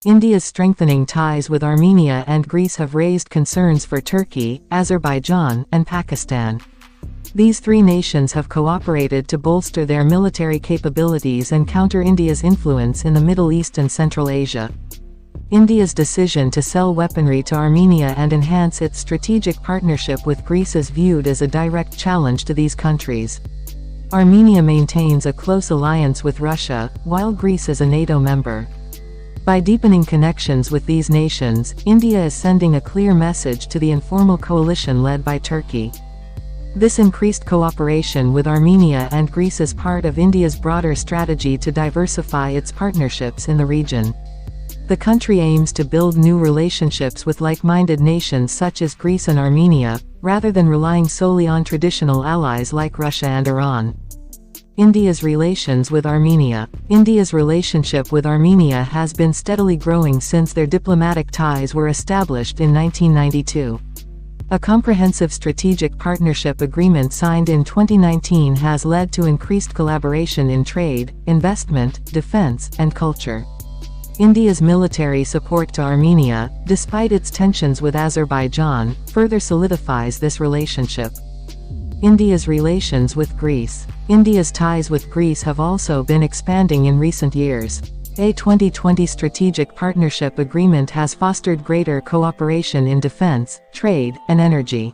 India's strengthening ties with Armenia and Greece have raised concerns for Turkey, Azerbaijan, and Pakistan. These three nations have cooperated to bolster their military capabilities and counter India's influence in the Middle East and Central Asia. India's decision to sell weaponry to Armenia and enhance its strategic partnership with Greece is viewed as a direct challenge to these countries. Armenia maintains a close alliance with Russia, while Greece is a NATO member. By deepening connections with these nations, India is sending a clear message to the informal coalition led by Turkey. This increased cooperation with Armenia and Greece is part of India's broader strategy to diversify its partnerships in the region. The country aims to build new relationships with like-minded nations such as Greece and Armenia, rather than relying solely on traditional allies like Russia and Iran. India's relations with Armenia. India's relationship with Armenia has been steadily growing since their diplomatic ties were established in 1992. A comprehensive strategic partnership agreement signed in 2019 has led to increased collaboration in trade, investment, defense, and culture. India's military support to Armenia, despite its tensions with Azerbaijan, further solidifies this relationship. India's relations with Greece. India's ties with Greece have also been expanding in recent years. A 2020 strategic partnership agreement has fostered greater cooperation in defense, trade, and energy.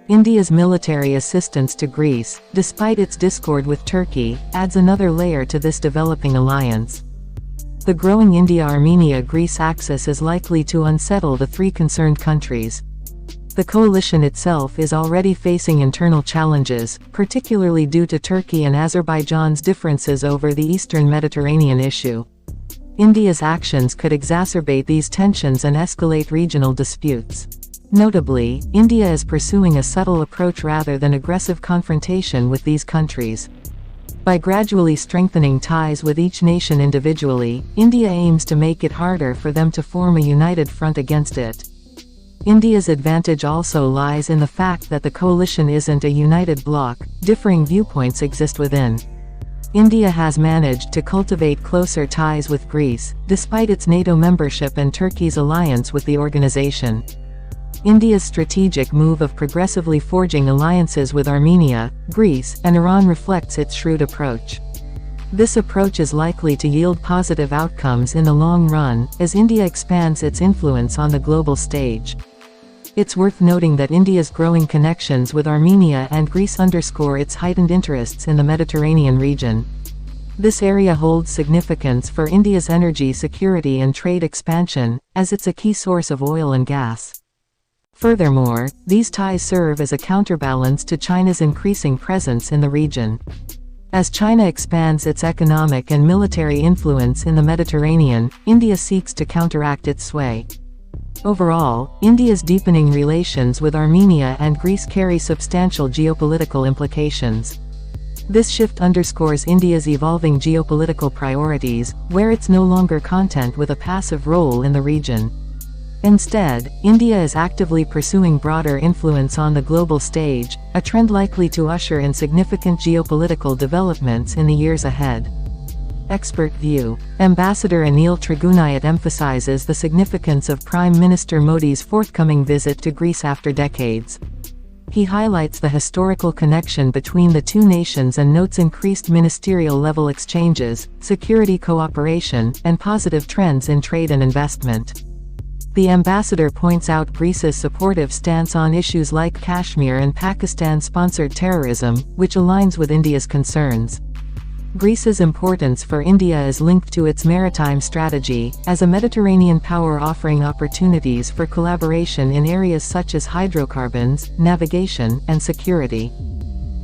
India's military assistance to Greece, despite its discord with Turkey, adds another layer to this developing alliance. The growing India-Armenia-Greece axis is likely to unsettle the three concerned countries. The coalition itself is already facing internal challenges, particularly due to Turkey and Azerbaijan's differences over the Eastern Mediterranean issue. India's actions could exacerbate these tensions and escalate regional disputes. Notably, India is pursuing a subtle approach rather than aggressive confrontation with these countries. By gradually strengthening ties with each nation individually, India aims to make it harder for them to form a united front against it. India's advantage also lies in the fact that the coalition isn't a united bloc, differing viewpoints exist within. India has managed to cultivate closer ties with Greece, despite its NATO membership and Turkey's alliance with the organization. India's strategic move of progressively forging alliances with Armenia, Greece, and Iran reflects its shrewd approach. This approach is likely to yield positive outcomes in the long run, as India expands its influence on the global stage. It's worth noting that India's growing connections with Armenia and Greece underscore its heightened interests in the Mediterranean region. This area holds significance for India's energy security and trade expansion, as it's a key source of oil and gas. Furthermore, these ties serve as a counterbalance to China's increasing presence in the region. As China expands its economic and military influence in the Mediterranean, India seeks to counteract its sway. Overall, India's deepening relations with Armenia and Greece carry substantial geopolitical implications. This shift underscores India's evolving geopolitical priorities, where it's no longer content with a passive role in the region. Instead, India is actively pursuing broader influence on the global stage, a trend likely to usher in significant geopolitical developments in the years ahead. Expert view. Ambassador Anil Trigunayat emphasizes the significance of Prime Minister Modi's forthcoming visit to Greece after decades. He highlights the historical connection between the two nations and notes increased ministerial-level exchanges, security cooperation, and positive trends in trade and investment. The ambassador points out Greece's supportive stance on issues like Kashmir and Pakistan-sponsored terrorism, which aligns with India's concerns. Greece's importance for India is linked to its maritime strategy, as a Mediterranean power offering opportunities for collaboration in areas such as hydrocarbons, navigation, and security.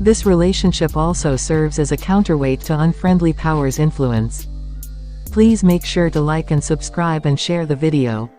This relationship also serves as a counterweight to unfriendly powers' influence. Please make sure to like and subscribe and share the video.